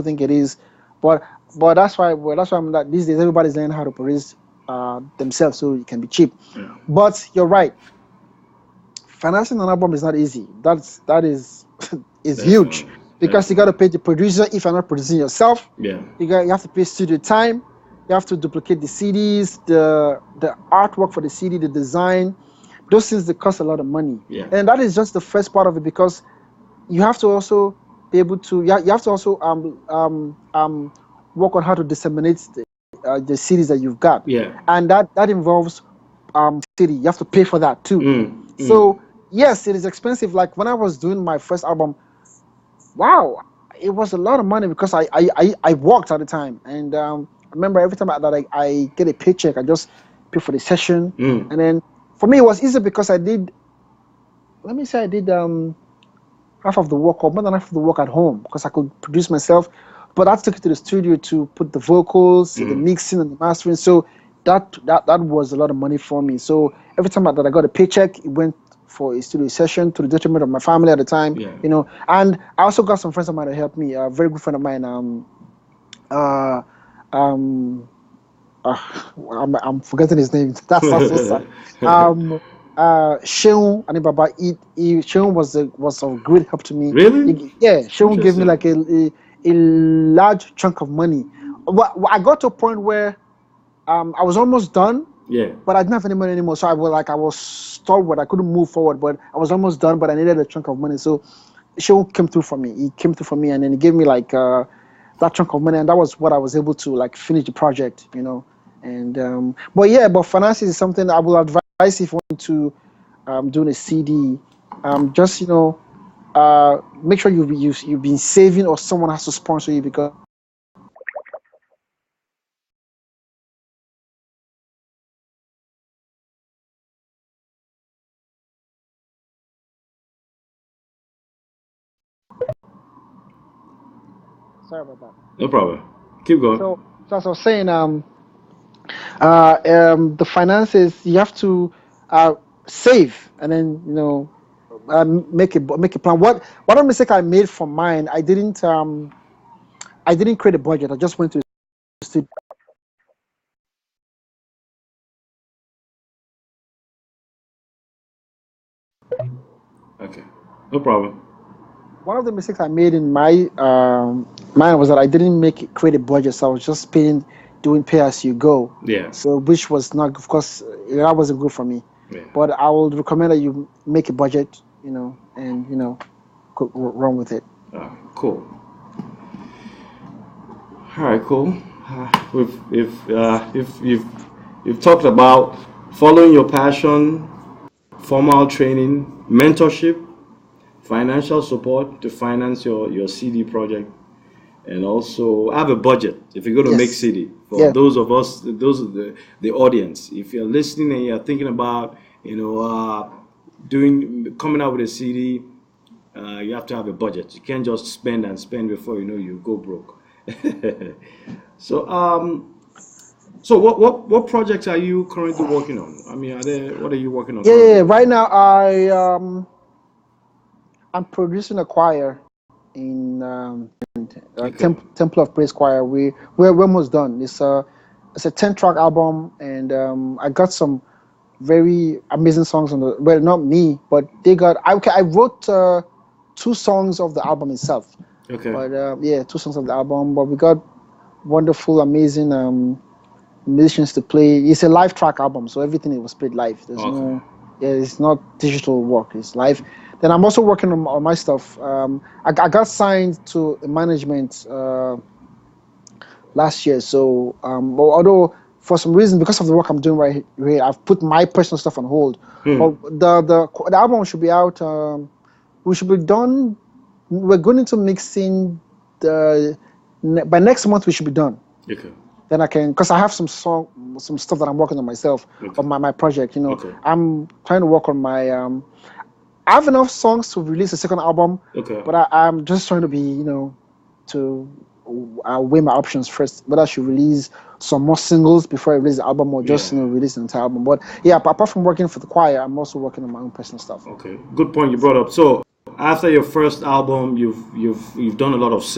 think it is, but that's why I'm that these days everybody's learning how to produce themselves so it can be cheap. Yeah. But you're right, financing an album is not easy. That is is huge Definitely. because you got to pay the producer if you're not producing yourself. Yeah. You have to pay studio time. You have to duplicate the CDs, the artwork for the CD, the design. Those things they cost a lot of money, Yeah. and that is just the first part of it because you have to also be able to you have to also work on how to disseminate the CDs that you've got, Yeah. and that involves CD. You have to pay for that too. Mm. So yes, it is expensive. Like when I was doing my first album, wow, it was a lot of money because I worked at the time, and I remember every time that I get a paycheck, I just pay for the session, Mm. and then for me it was easy because I did. Let me say I did half of the work or more than half of the work at home because I could produce myself. But I took it to the studio to put the vocals, the mixing, and the mastering. So that was a lot of money for me. So every time that I got a paycheck, it went for a studio session to the detriment of my family at the time. Yeah. And I also got some friends of mine to help me. A very good friend of mine, uh, um, uh, I'm forgetting his name. That's not so sad. Um, Sheung Anibaba, Sheung was of great help to me. Really? Yeah, Sheung gave me Interesting. like a large chunk of money. I got to a point where I was almost done, Yeah. but I didn't have any money anymore. So I was stalwart. I couldn't move forward, but I was almost done. But I needed a chunk of money. So Sheung came through for me. He came through for me, and then he gave me like that chunk of money, and that was what I was able to like finish the project. And but finances is something I will advise if you want to doing a CD. Just make sure you've been saving or someone has to sponsor you because sorry about that. No problem. Keep going. So as I was saying, the finances you have to uh, save and then make a plan. What a mistake I made for mine, I didn't create a budget. I just went to the studio. Okay. No problem. One of the mistakes I made in my mine was that I didn't create a budget, so I was just doing pay as you go. Yeah. So which was not, of course, that wasn't good for me. Yeah. But I would recommend that you make a budget, and run with it. Cool. All right. Cool. If you've talked about following your passion, formal training, mentorship, financial support to finance your CD project, and also have a budget if you're going to make Yes. CD. For Yeah. those of us, those are the audience. If you're listening and you're thinking about doing coming out with a CD, you have to have a budget. You can't just spend and spend before you know you go broke. So so what projects are you currently working on? I mean, what are you working on Yeah. currently? Right now, I'm producing a choir in Okay. Temple of Praise Choir. We're almost done. It's a 10-track album, and I got some very amazing songs on the. Well, not me, but they got. I wrote two songs of the album itself, Okay. but yeah, two songs of the album. But we got wonderful, amazing musicians to play. It's a live track album, so everything it was played live. There's Okay. no, yeah, it's not digital work. It's live. Then I'm also working on my stuff. I got signed to a management last year, so although for some reason because of the work I'm doing right here, I've put my personal stuff on hold. Hmm. But the album should be out. We should be done. We're going into mixing by next month. We should be done. Okay. Then I can, because I have some stuff that I'm working on myself Okay. on my project. Okay. I'm trying to work on my. I have enough songs to release a second album, Okay. but I'm just trying to be, to weigh my options first. Whether I should release some more singles before I release the album, or just Yeah. release the entire album. But yeah, apart from working for the choir, I'm also working on my own personal stuff. Okay. Good point you brought up. So after your first album, you've done a lot of singles.